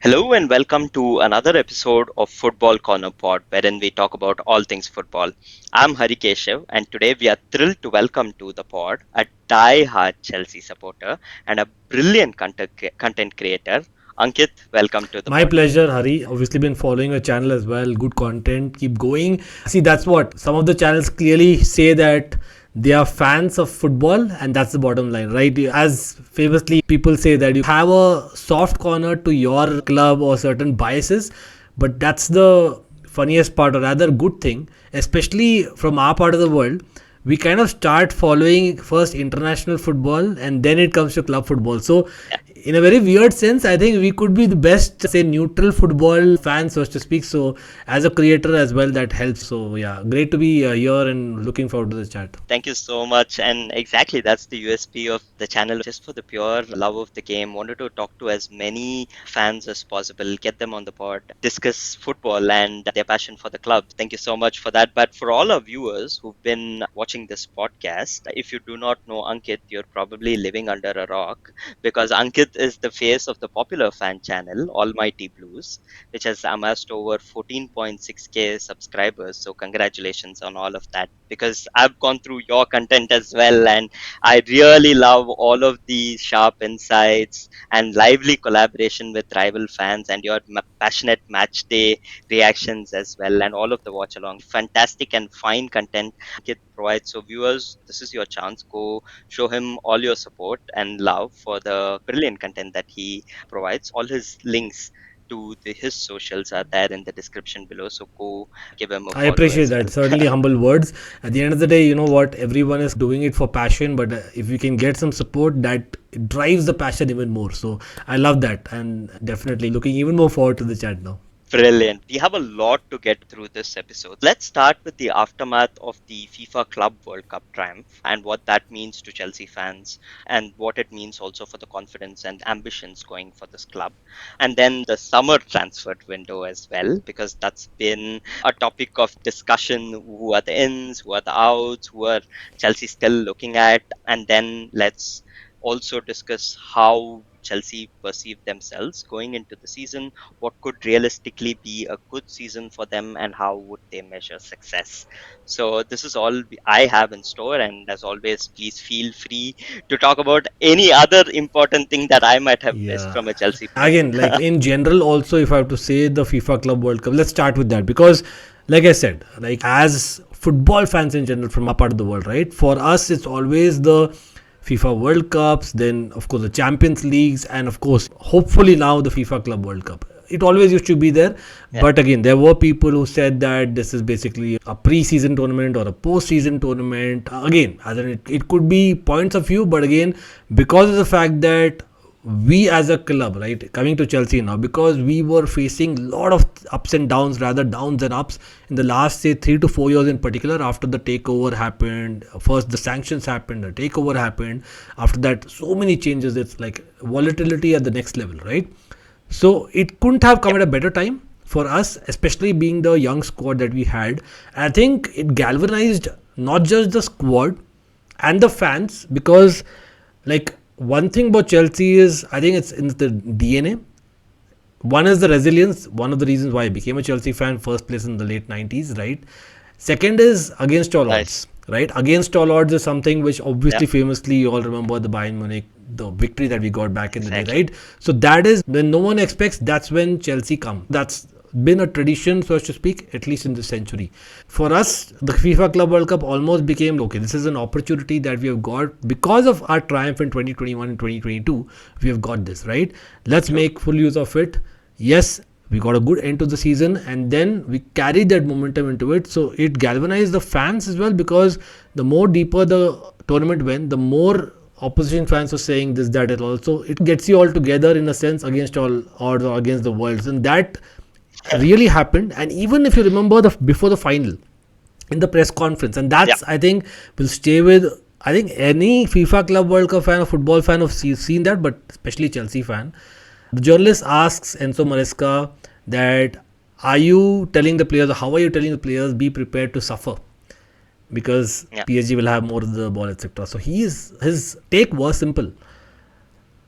Hello and welcome to another episode of Football Corner Pod, wherein we talk about all things football. I'm Hari Keshav, and today we are thrilled to welcome to the pod a die-hard Chelsea supporter and a brilliant content creator. Ankit, welcome to the My pod. pleasure, Hari. Obviously, been following your channel as well. Good content. Keep going. See, that's what some of the channels clearly say that they are fans of football, and that's the bottom line, right? As famously people say that you have a soft corner to your club or certain biases, but that's the funniest part, or rather, good thing, especially from our part of the world. We kind of start following first international football and then it comes to club football. So in a very weird sense, I think we could be the best, say, neutral football fans, so to speak. So as a creator as well, that helps. So yeah, great to be here and looking forward to the chat. Thank you so much. And exactly, that's the USP of the channel. Just for the pure love of the game, wanted to talk to as many fans as possible, get them on the pod, discuss football and their passion for the club. Thank you so much for that. But for all our viewers who've been watching this podcast, if you do not know Ankit, you're probably living under a rock because Ankit is the face of the popular fan channel, Almighty Blues, which has amassed over 14.6k subscribers. So congratulations on all of that because I've gone through your content as well, and I really love all of the sharp insights and lively collaboration with rival fans and your passionate match day reactions as well, and all of the watch along. Fantastic and fine content Kit provides. So viewers, this is your chance. Go show him all your support and love for the brilliant content that he provides. All his links to his socials are there in the description below. So go give him a I follow appreciate as that. well. Certainly humble words. At the end of the day, you know what? Everyone is doing it for passion, but if you can get some support, that drives the passion even more. So I love that, and definitely looking even more forward to the chat now. Brilliant. We have a lot to get through this episode. Let's start with the aftermath of the FIFA Club World Cup triumph and what that means to Chelsea fans and what it means also for the confidence and ambitions going for this club. And then the summer transfer window as well, because that's been a topic of discussion. Who are the ins, who are the outs, who are Chelsea still looking at? And then let's also discuss how Chelsea perceive themselves going into the season, what could realistically be a good season for them, and how would they measure success. So this is all I have in store, and as always, please feel free to talk about any other important thing that I might have missed Yeah. from a Chelsea Again, like in general, also, if I have to say the FIFA Club World Cup, let's start with that because, like I said, like as football fans in general from our part of the world, right? For us, it's always the FIFA World Cups, then of course the Champions Leagues, and of course, hopefully now the FIFA Club World Cup. It always used to be there, yeah, but again, there were people who said that this is basically a pre-season tournament or a post-season tournament. Again, as in it could be points of view, but again, because of the fact that we as a club, right, coming to Chelsea now, because we were facing a lot of ups and downs, rather downs and ups in the last, say, 3 to 4 years in particular. After the takeover happened, first the sanctions happened, the takeover happened. After that, so many changes. It's like volatility at the next level, right? So it couldn't have come yep, at a better time for us, especially being the young squad that we had. I think it galvanized not just the squad and the fans because, like, one thing about Chelsea is I think it's in the DNA. One is the resilience. One of the reasons why I became a Chelsea fan, first place in the late 90s, right? Second is against all nice, odds, right? Against all odds is something which yeah, obviously famously you all remember the Bayern Munich, the victory that we got back in the day, exactly. right? So that is when no one expects, that's when Chelsea come. That's been a tradition, so to speak, at least in this century. For us, the FIFA Club World Cup almost became okay. This is an opportunity that we have got because of our triumph in 2021 and 2022. We have got this, right? Let's True. make full use of it. Yes, we got a good end to the season and then we carried that momentum into it, so it galvanized the fans as well because the more deeper the tournament went, the more opposition fans were saying this, that, and also it gets you all together in a sense against all odds or against the world, and that really happened. And even if you remember the before the final in the press conference, and Yeah, that's I think will stay with, I think any FIFA Club World Cup fan or football fan have seen that, but especially Chelsea fan. The journalist asks Enzo Maresca that, are you telling the players, or how are you telling the players, be prepared to suffer because yeah, PSG will have more of the ball, etc. So his take was simple.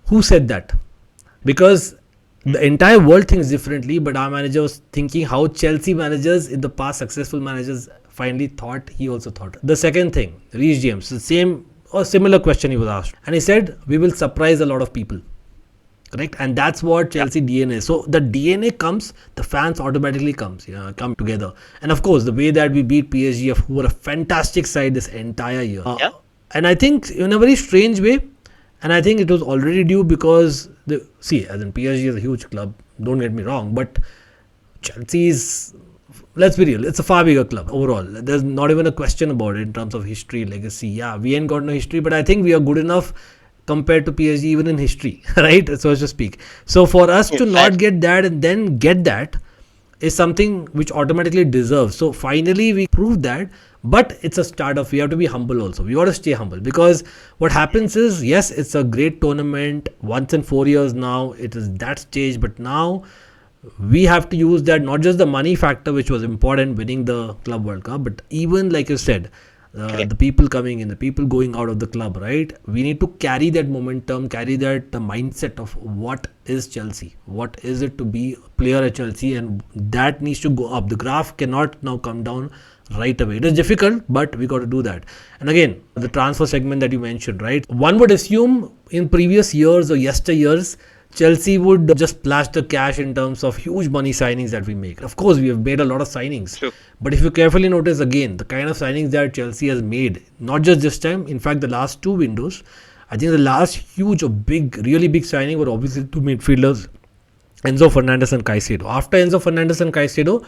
Who said that? Because The entire world thinks differently, but our manager was thinking how Chelsea managers in the past, successful managers, finally thought. He also thought. The second thing, Reece James, the same or similar question he was asked, and he said, "We will surprise a lot of people." Correct, and that's what Yeah. Chelsea DNA. So the DNA comes, the fans automatically come together, and of course the way that we beat PSG, who were a fantastic side this entire year, Yeah. and I think in a very strange way, and I think it was already due because as in PSG is a huge club. Don't get me wrong, but Chelsea is, let's be real, it's a far bigger club overall. There's not even a question about it in terms of history, legacy. Yeah, we ain't got no history, but I think we are good enough compared to PSG even in history, right? So to speak. So for us to not Exactly. get that and then get that is something which automatically deserves. So finally we proved that, but it's a start of, we have to be humble also. We got to stay humble because what happens is, yes, it's a great tournament once in 4 years now. It is that stage, but now we have to use that, not just the money factor which was important winning the Club World Cup, but even like you said, Correct. the people coming in, the people going out of the club, right? We need to carry that momentum, carry that the mindset of what is Chelsea, what is it to be a player at Chelsea, and that needs to go up. The graph cannot now come down right away. It is difficult, but we got to do that. And again, the transfer segment that you mentioned, right? One would assume in previous years or yesteryears, Chelsea would just splash the cash in terms of huge money signings that we make. Of course, we have made a lot of signings. True. But if you carefully notice again, the kind of signings that Chelsea has made, not just this time, in fact, the last two windows, I think the last huge or big, really big signing were obviously two midfielders, Enzo Fernandez and Caicedo. After Enzo Fernandez and Caicedo,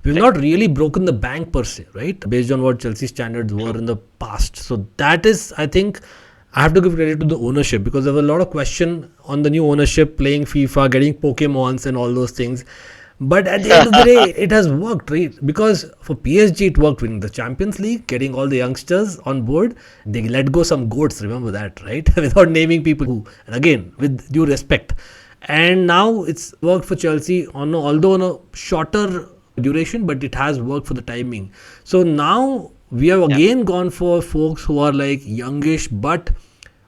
we've Correct. not really broken the bank per se, right? Based on what Chelsea standards were True. in the past. So that is, I think, I have to give credit to the ownership because there was a lot of question on the new ownership playing FIFA, getting Pokemons and all those things. But at the end of the day, it has worked, right? Because for PSG, it worked winning the Champions League, getting all the youngsters on board. They let go some goats, remember that, right? Without naming people who, and again, with due respect. And now it's worked for Chelsea although on a shorter duration, but it has worked for the timing. So now we have Yeah. again gone for folks who are like youngish but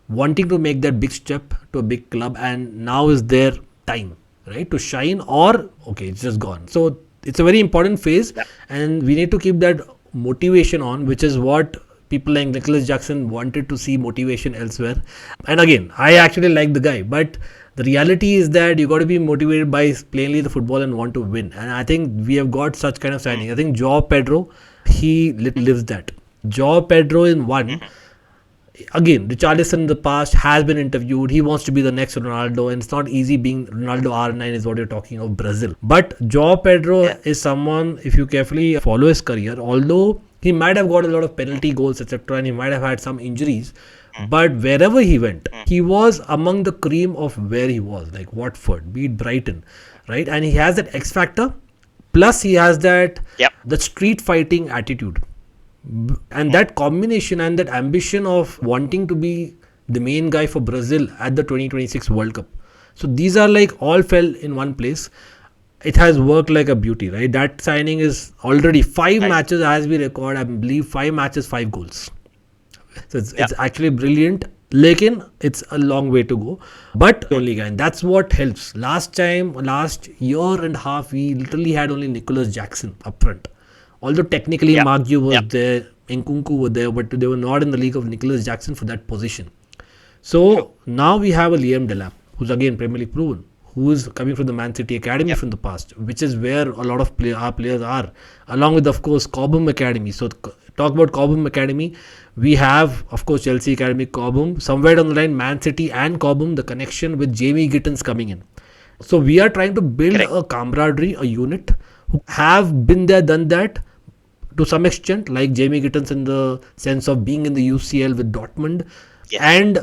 wanting to make that big step to a big club, and now is their time, right, to shine, or okay, it's just gone. So it's a very important phase, Yeah. and we need to keep that motivation on, which is what people like Nicholas Jackson wanted to see motivation elsewhere. And again, I actually like the guy, but the reality is that you got to be motivated by plainly the football and want to win. And I think we have got such kind of signing. I think Joao Pedro, he lives that. Joao Pedro in one. Again, Richarlison in the past has been interviewed. He wants to be the next Ronaldo, and it's not easy being Ronaldo R9 is what you're talking of Brazil. But Joao Pedro Yeah. is someone, if you carefully follow his career, although he might have got a lot of penalty goals, etc., and he might have had some injuries, but wherever he went, he was among the cream of where he was, like Watford, be it Brighton, right? And he has that X factor, plus he has Yep. that street fighting attitude, and that combination and that ambition of wanting to be the main guy for Brazil at the 2026 World Cup. So these are like all fell in one place. It has worked like a beauty, right? That signing is already five Nice. matches as we record. I believe 5 matches, 5 goals. So Yeah. it's actually brilliant. Lekin, it's a long way to go, but only guy, and that's what helps. Last year and a half, we literally had only Nicholas Jackson up front. Although technically Yeah. Mark Yu was Yeah. there, Nkunku were there, but they were not in the league of Nicholas Jackson for that position. True. So now we have a Liam Delap, who's again Premier League proven, who is coming from the Man City Academy Yep. from the past, which is where a lot of our players are, along with, of course, Cobham Academy. So talk about Cobham Academy. We have, of course, Chelsea Academy, Cobham. Somewhere down the line, Man City and Cobham, the connection with Jamie Gittins coming in. So we are trying to build Correct. a camaraderie, a unit who have been there, done that to some extent, like Jamie Gittins in the sense of being in the UCL with Dortmund, Yes. and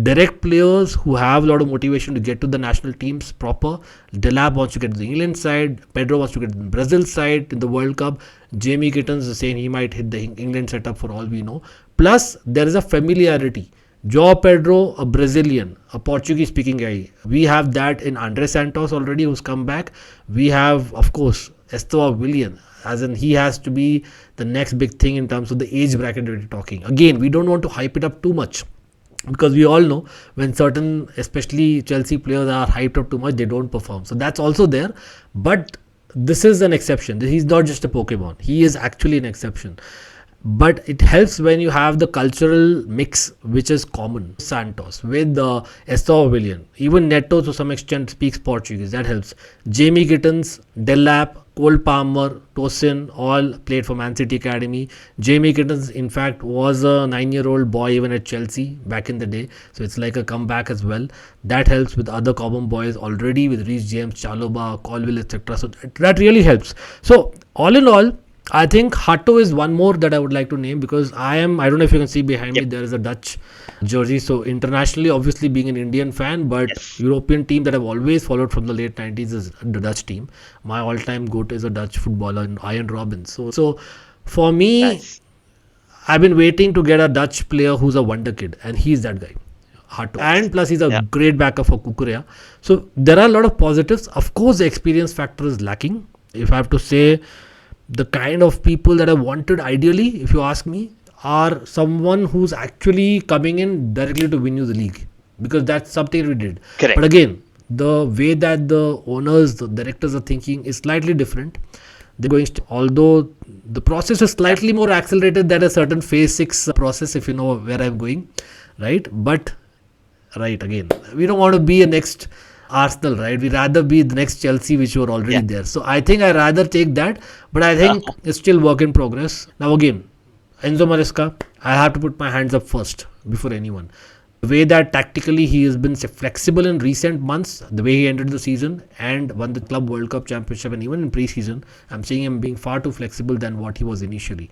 direct players who have a lot of motivation to get to the national teams proper. Delap wants to get to the England side, Pedro wants to get to the Brazil side in the World Cup. Jamie Gittins is saying he might hit the England setup for all we know. Plus, there is a familiarity. Joao Pedro, a Brazilian, a Portuguese speaking guy. We have that in Andre Santos already, who's come back. We have, of course, Esteban Willian, as in he has to be the next big thing in terms of the age bracket that we're talking. Again, we don't want to hype it up too much. because we all know when certain, especially Chelsea players, are hyped up too much, they don't perform. So that's also there. But this is an exception. He's not just a Pokemon. He is actually an exception. But it helps when you have the cultural mix, which is common. Santos with Esau Willian, even Neto to some extent speaks Portuguese. That helps. Jamie Gittins, Delap, Cole Palmer, Tosin all played for Man City Academy. Jamie Gittins, in fact, was a 9-year-old boy even at Chelsea back in the day. So it's like a comeback as well. That helps with other common boys already with Reece James, Chaloba, Colwill, etc. So that really helps. So all in all, I think Hato is one more that I would like to name, because I don't know if you can see behind me, Yep. there is a Dutch jersey. So internationally, obviously being an Indian fan, but Yes. European team that I've always followed from the late 90s is the Dutch team. My all-time goat is a Dutch footballer, Ian Robben. So for me, Nice. I've been waiting to get a Dutch player who's a wonder kid, and he's that guy. Hato. And plus, he's a Yeah. great backup for Kukurea. So there are a lot of positives. Of course, the experience factor is lacking. If I have to say, the kind of people that I wanted ideally, if you ask me, are someone who's actually coming in directly to win you the league, because that's something we did. But Correct. again, the way that the owners, the directors are thinking is slightly different. They're going, although the process is Yeah. slightly more accelerated than a certain phase 6 process, if you know where I'm going, right? But right, again, we don't want to be a next Arsenal, right? We rather be the next Chelsea, which were already Yeah. there. So I think I rather take that, but I think it's still work in progress. Now again, Enzo Maresca, I have to put my hands up first before anyone. The way that tactically he has been flexible in recent months, the way he entered the season and won the Club World Cup Championship, and even in pre-season, I'm seeing him being far too flexible than what he was initially.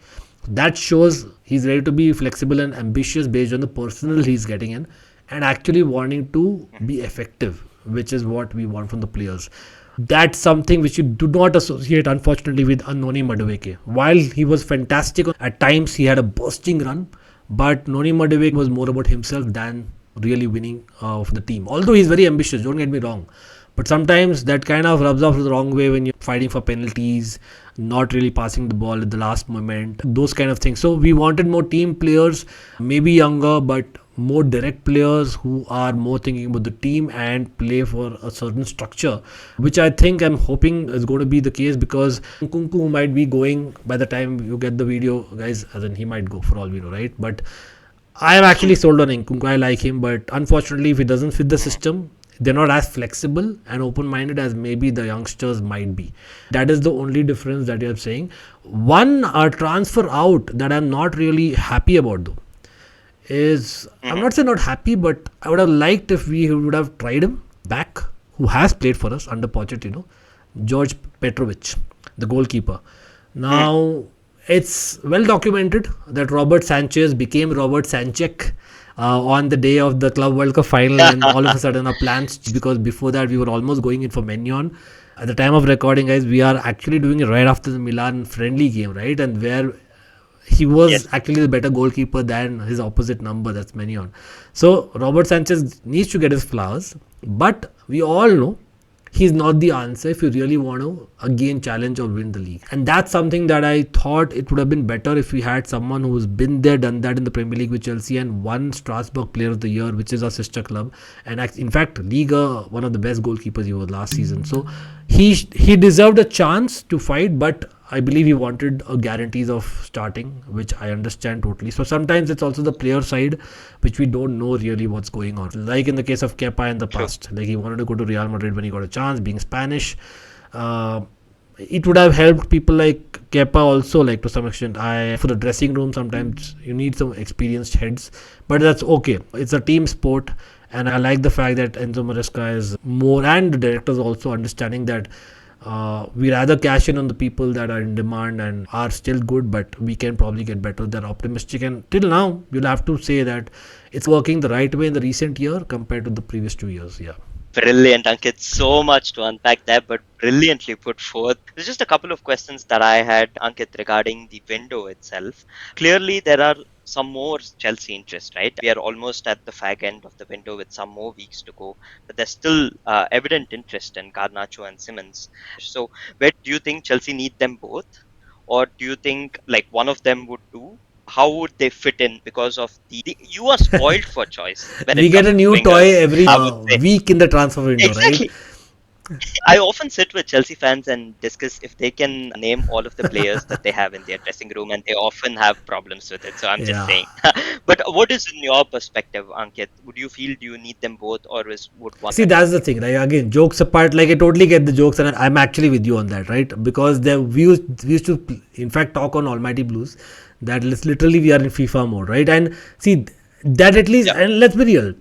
That shows he's ready to be flexible and ambitious based on the personnel he's getting in, and actually wanting to be effective, which is what we want from the players. That's something which you do not associate, unfortunately, with Noni Madueke. While he was fantastic at times, he had a bursting run, but Noni Madueke was more about himself than really winning for the team. Although he's very ambitious, don't get me wrong. But sometimes that kind of rubs off the wrong way when you're fighting for penalties, not really passing the ball at the last moment, those kind of things. So we wanted more team players, maybe younger, but more direct players who are more thinking about the team and play for a certain structure, which I think I'm hoping is going to be the case, because Kunku might be going by the time you get the video, guys, as in he might go for all we know, right? But I am actually sold on Nkunku. I like him, but unfortunately, if he doesn't fit the system, they're not as flexible and open-minded as maybe the youngsters might be. That is the only difference that you're saying. One transfer out that I'm not really happy about, though, is, I'm Hmm. not saying not happy, but I would have liked if we would have tried him back, who has played for us under Pochettino, George Petrovic, the goalkeeper. Hmm. Now, it's well documented that Robert Sanchez became Robert Sanchek on the day of the Club World Cup final, and all of a sudden our plans, because before that we were almost going in for Menyon. At the time of recording, guys, we are actually doing it right after the Milan friendly game, right? And where he was Yes. actually the better goalkeeper than his opposite number, that's Menyon. So Robert Sanchez needs to get his flowers, but we all know he's not the answer if you really want to again challenge or win the league. And that's something that I thought it would have been better if we had someone who's been there, done that in the Premier League with Chelsea, and won Strasbourg Player of the Year, which is our sister club, and in fact, Liga, one of the best goalkeepers he was last season. So he deserved a chance to fight, but I believe he wanted a guarantees of starting, which I understand totally. So sometimes it's also the player side, which we don't know really what's going on. Like in the case of Kepa in the True. past, like he wanted to go to Real Madrid when he got a chance, being Spanish. Uh, it would have helped people like Kepa also, like to some extent. I for the dressing room sometimes you need some experienced heads, but that's okay. It's a team sport, and I like the fact that Enzo Maresca is more, and the directors also understanding that we rather cash in on the people that are in demand and are still good, but we can probably get better. They're optimistic, and till now, you'll have to say that it's working the right way in the recent year compared to the previous 2 years. Yeah. Brilliant, Ankit. So much to unpack there, but brilliantly put forth. There's just a couple of questions that I had, Ankit, regarding the window itself. Clearly, there are some more Chelsea interest, right? We are almost at the fag end of the window with some more weeks to go, but there's still evident interest in Garnacho and Simmons. So, where do you think Chelsea need them both? Or do you think like one of them would do? how would they fit in because of you are spoiled for choice when We it get comes a to new toy wingers, every I would say. week in the transfer window, right? Exactly. I often sit with Chelsea fans and discuss if they can name all of the players that they have in their dressing room, and they often have problems with it. So I'm just Yeah. saying. But what is in your perspective, Ankit? Would you feel do you need them both, or would one See, better that's the suit you? thing, right? Again, jokes apart, like I totally get the jokes, and I'm actually with you on that, right? Because we used to, in fact, talk on Almighty Blues that literally we are in FIFA mode, right? And see that at least, Yeah. and let's be real,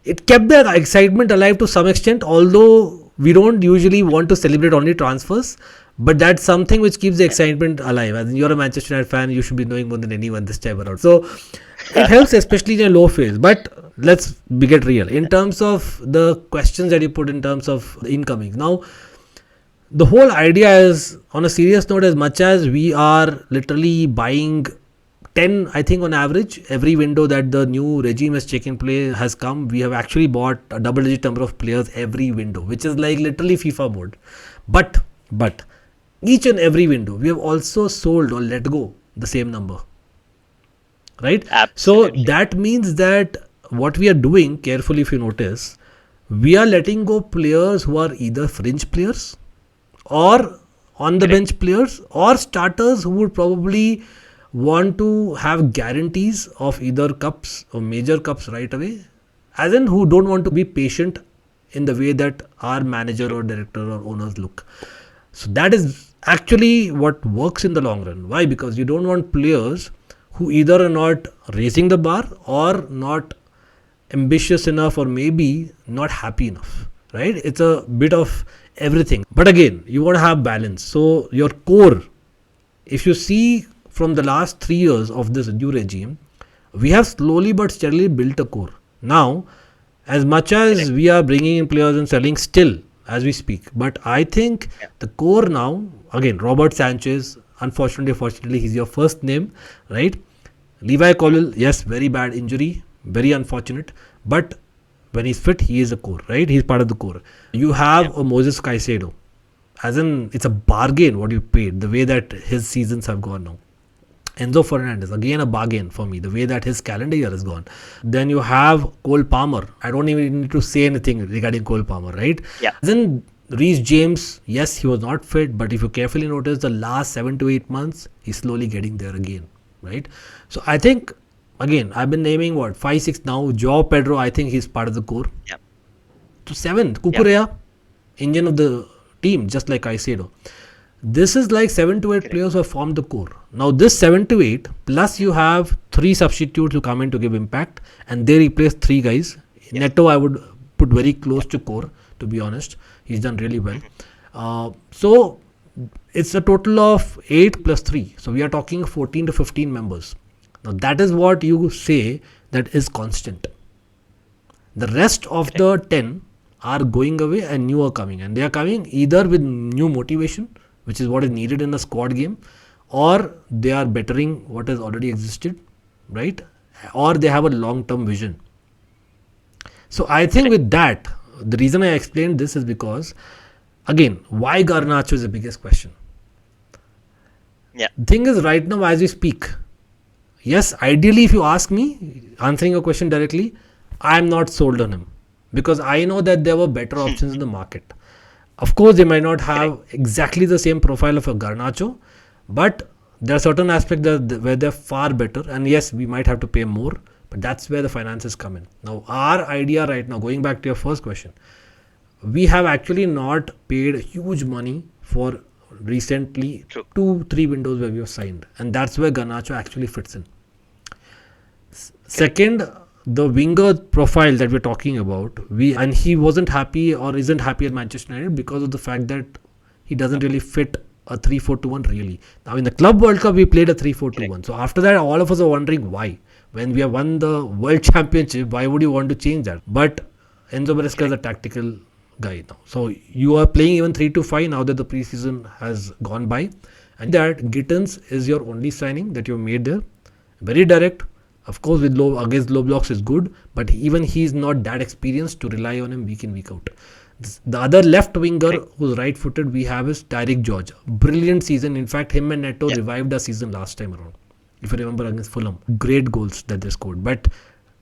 it kept the excitement alive to some extent, although we don't usually want to celebrate only transfers. But that's something which keeps the excitement alive. As in, you're a Manchester United fan, you should be knowing more than anyone this time around. So it helps, especially in a low phase. But let's be get real in terms of the questions that you put in terms of the incoming. Now, the whole idea is on a serious note, as much as we are literally buying 10, I think on average every window that the new regime has taken place has come, we have actually bought a double digit number of players every window, which is like literally FIFA mode. But each and every window we have also sold or let go the same number, right? So Absolutely. that means that what we are doing carefully, if you notice, we are letting go players who are either fringe players or on the Correct. bench players or starters who would probably want to have guarantees of either cups or major cups right away, as in who don't want to be patient in the way that our manager True. or director or owners look. So that is actually what works in the long run. Why? Because you don't want players who either are not raising the bar or not ambitious enough or maybe not happy enough, right? It's a bit of everything, but again you want to have balance. So your core, if you see from the last 3 years of this new regime, we have slowly but steadily built a core. Now, as much as Correct. we are bringing in players and selling still as we speak, but I think Yeah. the core now, again, Robert Sanchez, unfortunately, fortunately, he's your first name, right? Levi Mhm. Colwill, yes, very bad injury, very unfortunate, but when he's fit, he is a core, right? He's part of the core. You Yeah. have a Moses Caicedo, as in it's a bargain what you paid, the way that his seasons have gone now. Enzo Fernandez, again a bargain for me, the way that his calendar year has gone. Then you have Cole Palmer. I don't even need to say anything regarding Cole Palmer, right? Yeah. Then Reece James, yes, he was not fit, but if you carefully notice the last 7 to 8 months, he's slowly getting there again, right? So I think, again, I've been naming what, 5, 6 now. Joao Pedro, I think he's part of the core. Yeah. So 7, Yeah. Kukurea, engine of the team, just like Caicedo. This is like 7 to 8 Correct. players who have formed the core. Now, this 7 to 8, plus you have 3 substitutes who come in to give impact, and they replace 3 guys. Yes. Neto, I would put very close Yeah. to core, to be honest. He's done really well. Mhm. So, it's a total of 8 plus 3. So, we are talking 14 to 15 members. Now, that is what you say that is constant. The rest of Correct. the 10 are going away and new are coming. And they are coming either with new motivation, which is what is needed in a squad game, or they are bettering what has already existed, right? Or they have a long term vision. So I think Correct. with that, the reason I explained this is because, again, why Garnacho is the biggest question. Yeah. The thing is, right now, as we speak, yes, ideally, if you ask me, answering your question directly, I'm not sold on him because I know that there were better options in the market. Of course, they might not Correct. have exactly the same profile of a Garnacho, but there are certain aspects where they're far better. And yes, we might have to pay more, but that's where the finances come in. Now, our idea right now, going back to your first question, we have actually not paid huge money for recently True. 2 3 windows where we have signed, and that's where Garnacho actually fits in. Correct. Second, the winger profile that we're talking about, we and he wasn't happy or isn't happy at Manchester United because of the fact that he doesn't really fit a 3-4-2-1 really. Now in the Club World Cup we played a three four two Correct. one. So after that all of us are wondering why. When we have won the World Championship, why would you want to change that? But Enzo Maresca is a Correct. tactical guy now. So you are playing even 3-5 now that the preseason has gone by. And that Gittins is your only signing that you've made there. Very direct. Of course, with low against low blocks is good, but even he's not that experienced to rely on him week in week out. The other left winger Correct. who's right footed we have is Tyreek George. Brilliant season. In fact, him and Neto Yeah. revived our season last time around. if you remember, against Fulham. Great goals that they scored. But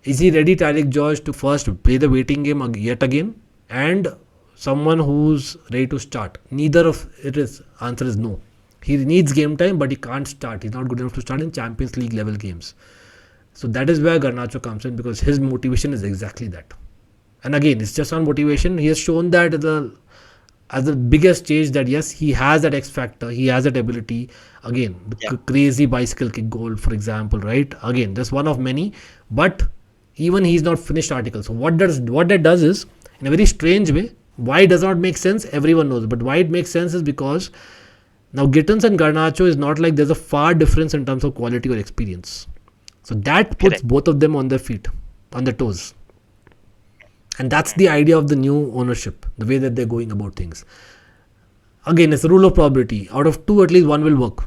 is he ready, Tariq George, to first play the waiting game yet again? And someone who's ready to start? Neither of it is. Answer is no. He needs game time, but he can't start. He's not good enough to start in Champions League level games. So that is where Garnacho comes in, because his motivation is exactly that. And again, it's just on motivation. He has shown that as the biggest stage that yes, he has that X factor, he has that ability. Again, the Yeah, crazy bicycle kick goal, for example, right? Again, just one of many, but even he's not finished article. So what that does is, in a very strange way, why it does not make sense, everyone knows. But why it makes sense is because now Gittins and Garnacho is not like there's a far difference in terms of quality or experience. So that puts correct. both of them on their feet, on their toes. And that's the idea of the new ownership, the way that they're going about things. Again, it's a rule of probability. Out of two, at least one will work.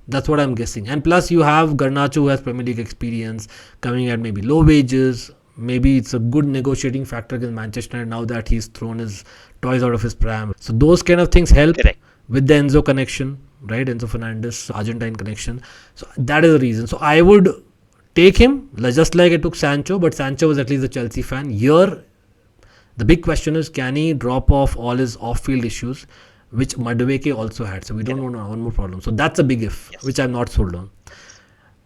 That's what I'm guessing. And plus, you have Garnacho, who has Premier League experience, coming at maybe low wages. Maybe it's a good negotiating factor against Manchester United now that he's thrown his toys out of his pram. So those kind of things help Correct. with the Enzo connection, right? Enzo Fernandez, Argentine connection. So that is the reason. So I would take him, just like I took Sancho, but Sancho was at least a Chelsea fan. Here, the big question is, can he drop off all his off-field issues, which Madueke also had? So we don't Correct. want one more problem. So that's a big if, Yes. which I'm not sold on.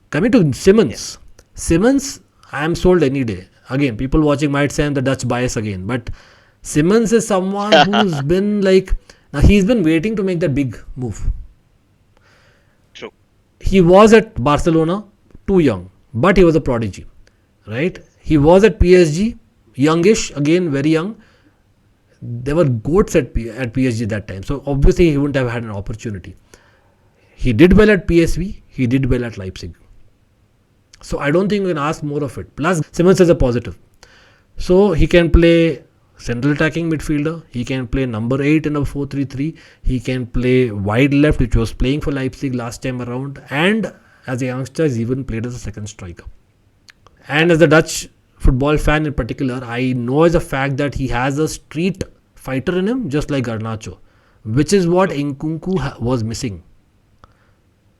Coming to Simmons. Yes. Simmons, I am sold any day. Again, people watching might say I'm the Dutch bias again, but Simmons is someone who's been like, now he's been waiting to make that big move. True. He was at Barcelona, too young, but he was a prodigy, right? He was at PSG, youngish, again very young. There were goats at PSG that time, so obviously he wouldn't have had an opportunity. He did well at PSV, he did well at Leipzig. So I don't think we can ask more of it. Plus, Simmons is a positive. So he can play central attacking midfielder. He can play number 8 in a 4-3-3. He can play wide left, which was playing for Leipzig last time around. And as a youngster, he's even played as a second striker. And as a Dutch football fan in particular, I know as a fact that he has a street fighter in him, just like Garnacho, which is what Nkunku was missing.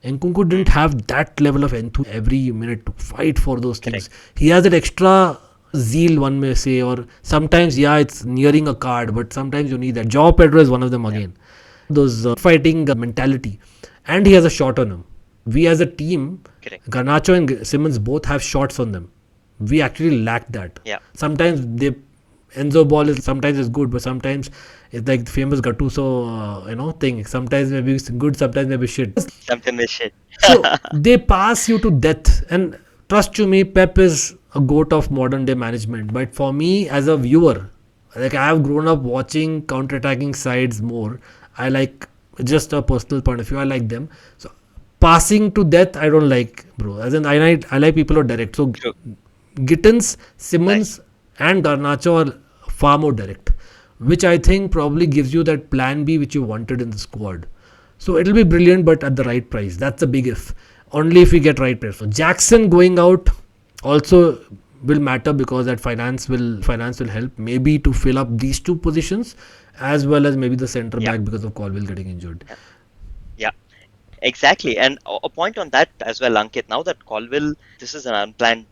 Nkunku didn't have that level of enthusiasm every minute to fight for those things. Correct. He has that extra zeal, one may say, or sometimes, yeah, it's nearing a card, but sometimes you need that. Joao Pedro is one of them Yeah. again. Those fighting mentality. And he has a shot on him. We as a team, Correct. Garnacho and Simmons both have shots on them. We actually lack that. Yeah. Sometimes Enzo ball is sometimes is good, but sometimes it's like the famous Gattuso thing. Sometimes maybe it's good, sometimes maybe shit. Something is shit. So they pass you to death. And trust you me, Pep is a goat of modern day management. But for me as a viewer, like I have grown up watching counter-attacking sides more. I like, just a personal point of view, I like them. So passing to death, I don't like, bro. As in, I like people who are direct. So True. Gittins, Simmons, Nice. and Garnacho are far more direct, which I think probably gives you that plan B which you wanted in the squad. So it'll be brilliant, but at the right price. That's a big if. Only if we get right price. So Jackson going out also will matter, because that finance will help maybe to fill up these two positions, as well as maybe the centre Yeah. back because of Colwill getting injured. Yeah. Exactly. And a point on that as well, Ankit. Now that Colwill, this is an unplanned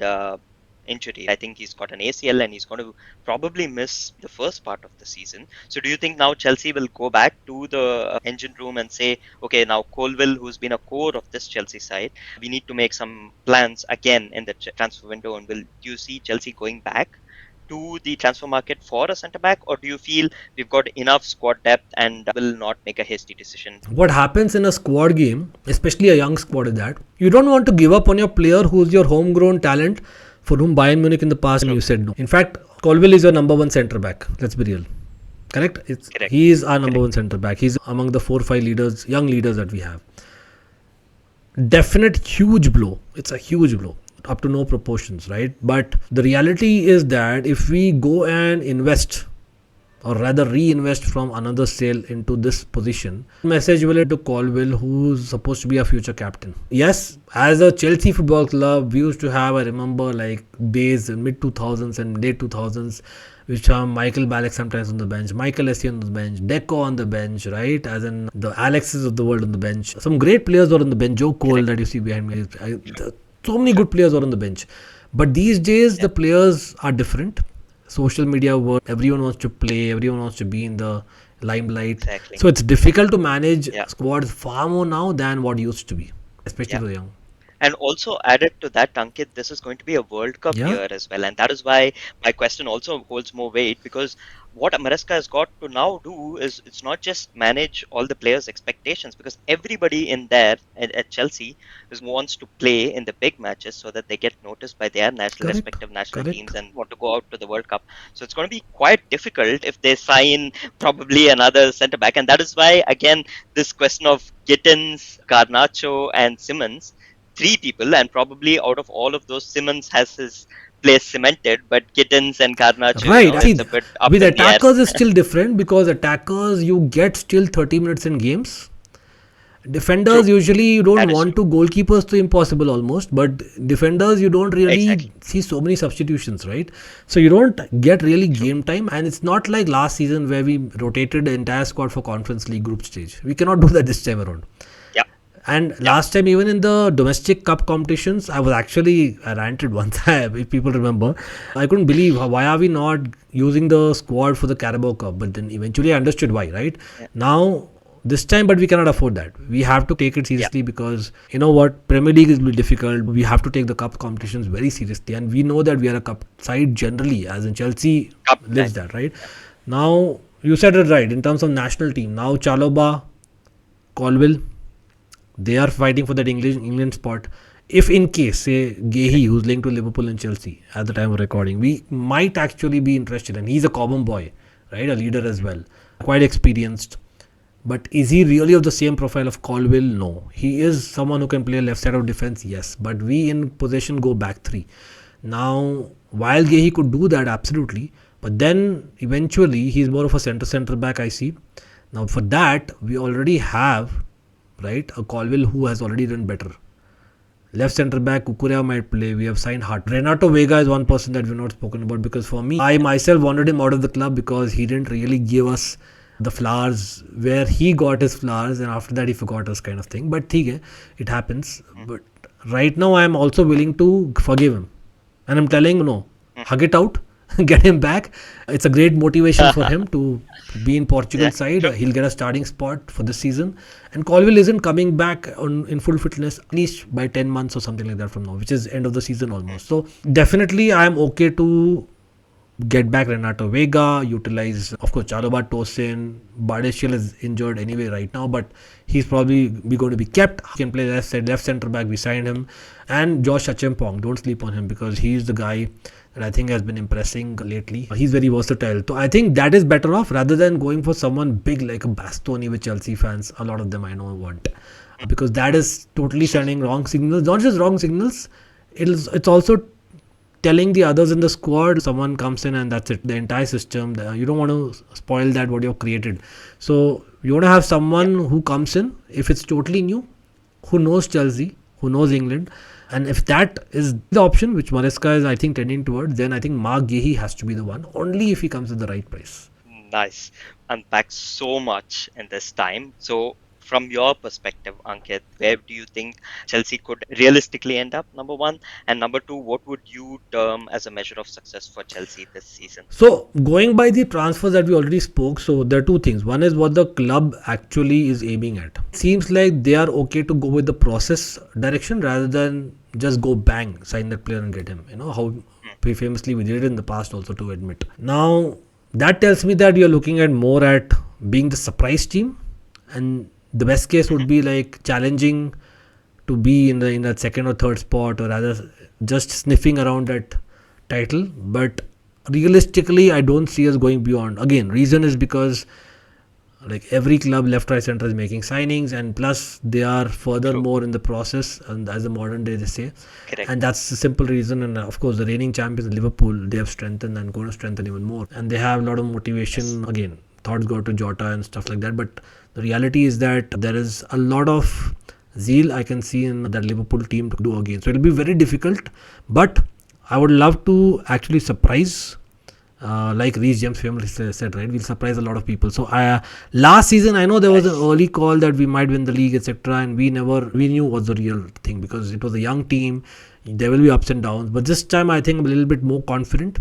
injury. I think he's got an ACL and he's going to probably miss the first part of the season. So do you think now Chelsea will go back to the engine room and say, okay, now Colwill, who's been a core of this Chelsea side, we need to make some plans again in the transfer window? And will you see Chelsea going back to the transfer market for a centre back, or do you feel we've got enough squad depth and will not make a hasty decision? What happens in a squad game, especially a young squad, is that you don't want to give up on your player who's your homegrown talent, for whom Bayern Munich in the past you said no. In fact, Colwill is your number one centre back. Let's be real. Correct? Correct. He is our number one centre back. He's among the 4 or 5 leaders, young leaders that we have. Definite huge blow. It's a huge blow, up to no proportions, right? But the reality is that if we go and invest, or rather reinvest from another sale into this position, message will it to Colwill, who's supposed to be a future captain. Yes, as a Chelsea football club, we used to have, I remember, like days in mid 2000s and late 2000s, which are Michael Ballack sometimes on the bench, Michael Essien on the bench, Deco on the bench, right? As in the Alexes of the world on the bench. Some great players were on the bench. Joe Cole Correct. that you see behind me. So many Sure. good players were on the bench. But these days, Yeah. the players are different. Social media world, everyone wants to play, everyone wants to be in the limelight. Exactly. So it's difficult to manage Yeah. squads far more now than what used to be, especially Yeah. for the young. And also added to that, Ankit, this is going to be a World Cup Yeah, year as well. And that is why my question also holds more weight, because what Maresca has got to now do is it's not just manage all the players' expectations, because everybody in there at Chelsea wants to play in the big matches so that they get noticed by their correct, respective national correct. teams and want to go out to the World Cup. So it's going to be quite difficult if they sign probably another centre back. And that is why, again, this question of Gittins, Garnacho, and Simmons, three people, and probably out of all of those, Simmons has his place cemented, but Gittins and Garnacho, Right. it's See, a bit up with in the air. attackers is still different because attackers you get still 30 minutes in games. True, Defenders usually you don't that is want true. to. Goalkeepers to impossible almost, but defenders you don't really Exactly. see so many substitutions, right? So you don't get really True. game time, and it's not like last season where we rotated the entire squad for Conference League group stage. We cannot do that this time around. Yeah. And Yeah. last time, even in the domestic cup competitions, I ranted once, if people remember. I couldn't believe why are we not using the squad for the Carabao Cup? But then eventually I understood why, right? Yeah. Now, this time, but we cannot afford that. We have to take it Yeah. seriously because you know what? Premier League is really difficult. We have to take the cup competitions very seriously. And we know that we are a cup side generally, as in Chelsea Cup lives time. that, right? Now, you said it right in terms of national team. Now, Chaloba, Colwill, they are fighting for that England spot. If in case, say, Correct. Gehi, who's linked to Liverpool and Chelsea at the time of recording, we might actually be interested. And he's a common boy, right? A leader as well. Quite experienced. But is he really of the same profile of Colwill? No. He is someone who can play left side of defense, yes. But we in possession go back three. Now, while Gehi could do that, absolutely. But then eventually he's more of a centre back, I see. Now, for that, we already have, right, a Colwill who has already done better. Left centre back, Kukurea might play. We have signed Hart. Renato Vega is one person that we've not spoken about because for me, I myself wanted him out of the club because he didn't really give us the flowers where he got his flowers and after that he forgot us kind of thing. But it happens. Mm, But right now I am also willing to forgive him. And I'm telling no, mm. hug it out, get him back. It's a great motivation for him to be in Portugal Yeah. side. True. He'll get a starting spot for this season. And Colwill isn't coming back in full fitness at least by 10 months or something like that from now, which is end of the season Mm. almost. So definitely I'm okay to get back Renato Vega, utilize, of course, Chaloba Tosin. Bardeshiel is injured anyway right now, but he's probably going to be kept. He can play left side, left centre back. We signed him. And Josh Achampong, don't sleep on him because he's the guy that I think has been impressing lately. He's very versatile. So I think that is better off rather than going for someone big like a Bastoni, which Chelsea fans, a lot of them I know want. Because that is totally sending wrong signals. Not just wrong signals, it's also telling the others in the squad someone comes in and that's it, the entire system, you don't want to spoil that what you've created. So you want to have Yeah. someone who comes in if it's totally new, who knows Chelsea, who knows England. And if that is the option which Maresca is I think tending towards, then I think Mark Gehi has to be the one, only if he comes at the right price. Nice. Unpacked so much in this time. So, from your perspective, Ankit, where do you think Chelsea could realistically end up? Number one. And number two, what would you term as a measure of success for Chelsea this season? So going by the transfers that we already spoke, so there are two things. One is what the club actually is aiming at. Seems like they are okay to go with the process direction rather than just go bang, sign that player and get him. You know how Mm. famously we did it in the past also to admit. Now that tells me that you're looking at more at being the surprise team, and the best case would Mhm. be like challenging to be in that second or third spot or rather just sniffing around that title. But realistically I don't see us going beyond. Again, reason is because like every club left right center is making signings and plus they are True. furthermore in the process, and as a modern day they say, Correct. and that's the simple reason. And of course the reigning champions Liverpool, they have strengthened and going to strengthen even more, and they have a lot of Yes. motivation. Again, thoughts go to Jota and stuff like that, but the reality is that there is a lot of zeal I can see in that Liverpool team to do again. So it'll be very difficult, but I would love to actually surprise Like Reece James famously said, right? We'll surprise a lot of people. So last season, I know there was an Nice. early call that we might win the league, etc., and we knew was the real thing because it was a young team. There will be ups and downs, but this time I think I'm a little bit more confident.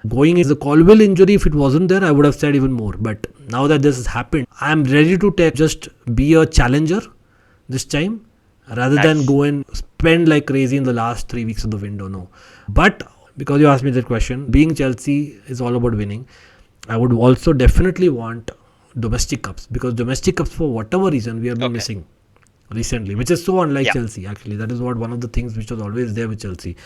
Going into the Colwill injury, if it wasn't there, I would have said even more. But now that this has happened, I'm ready to just be a challenger this time rather than Nice. go and spend like crazy in the last 3 weeks of the window. No. But because you asked me that question, being Chelsea is all about winning. I would also definitely want domestic cups because domestic cups, for whatever reason, we have been Okay. missing recently, which is so unlike Yeah. Chelsea. Actually, that is what one of the things which was always there with Chelsea.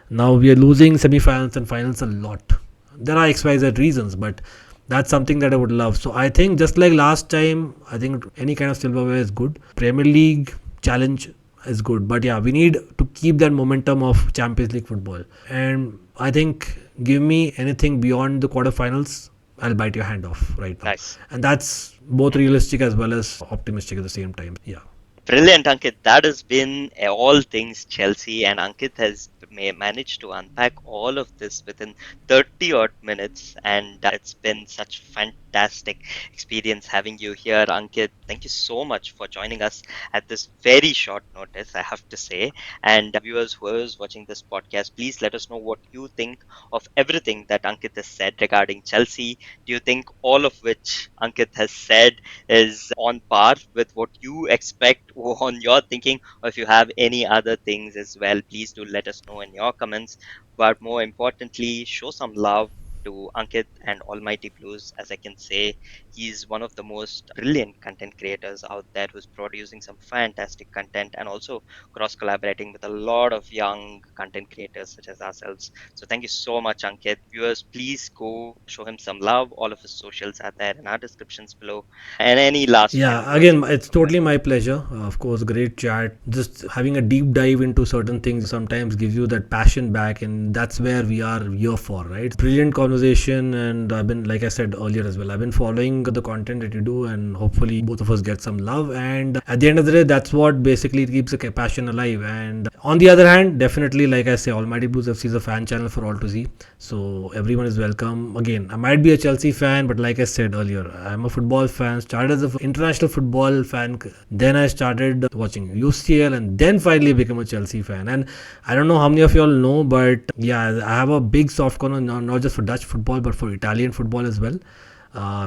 Now we are losing semi-finals and finals a lot. There are XYZ reasons, but that's something that I would love. So I think just like last time, I think any kind of silverware is good. Premier League challenge is good, but yeah, we need to keep that momentum of Champions League football. And I think give me anything beyond the quarterfinals, I'll bite your hand off right now. Nice. And that's both Mhm. realistic as well as optimistic at the same time. Yeah. Brilliant, Ankit. That has been all things Chelsea, and Ankit has managed to unpack all of this within 30 odd minutes. And it's been such fantastic experience having you here, Ankit. Thank you so much for joining us at this very short notice, I have to say. And viewers who are watching this podcast, please let us know what you think of everything that Ankit has said regarding Chelsea. Do you think all of which Ankit has said is on par with what you expect on your thinking, or if you have any other things as well, please do let us know in your comments. But more importantly, show some love to Ankit and Almighty Blues. As I can say, he's one of the most brilliant content creators out there who's producing some fantastic content and also cross collaborating with a lot of young content creators such as ourselves. So thank you so much, Ankit. Viewers, please go show him some love. All of his socials are there in our descriptions below. And any last final Yeah, words again, from you, it's my friend? totally my pleasure. Of course, great chat. Just having a deep dive into certain things sometimes gives you that passion back, and that's where we are here for, right? Brilliant conversation, and I've been, like I said earlier as well, I've been following the content that you do, and hopefully both of us get some love. And at the end of the day, that's what basically keeps the passion alive. And on the other hand, definitely, like I say, Almighty Blues FC is a fan channel for all to see, so everyone is welcome. Again, I might be a Chelsea fan, but like I said earlier, I'm a football fan. Started as an international football fan, then I started watching UCL, and then finally became a Chelsea fan. And I don't know how many of y'all know, but yeah, I have a big soft corner not just for Dutch football, but for Italian football as well.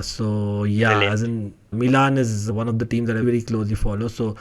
So yeah, as Brilliant. in Milan is one of the teams that I very closely follow. So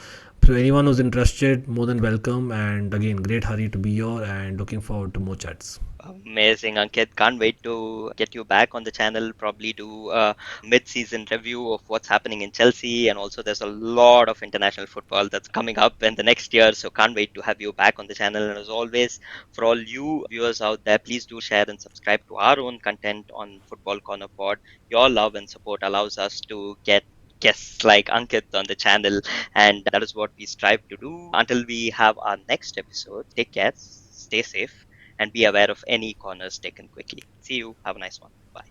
anyone who's interested, more than welcome. And again, great hurry to be here, and looking forward to more chats. Amazing, Ankit. Can't wait to get you back on the channel. Probably do a mid-season review of what's happening in Chelsea, and also there's a lot of international football that's coming up in the next year. So can't wait to have you back on the channel. And as always, for all you viewers out there, please do share and subscribe to our own content on Football Corner Pod. Your love and support allows us to get guests like Ankit on the channel, and that is what we strive to do. Until we have our next episode, take care, stay safe, and be aware of any corners taken quickly. See you. Have a nice one. Bye.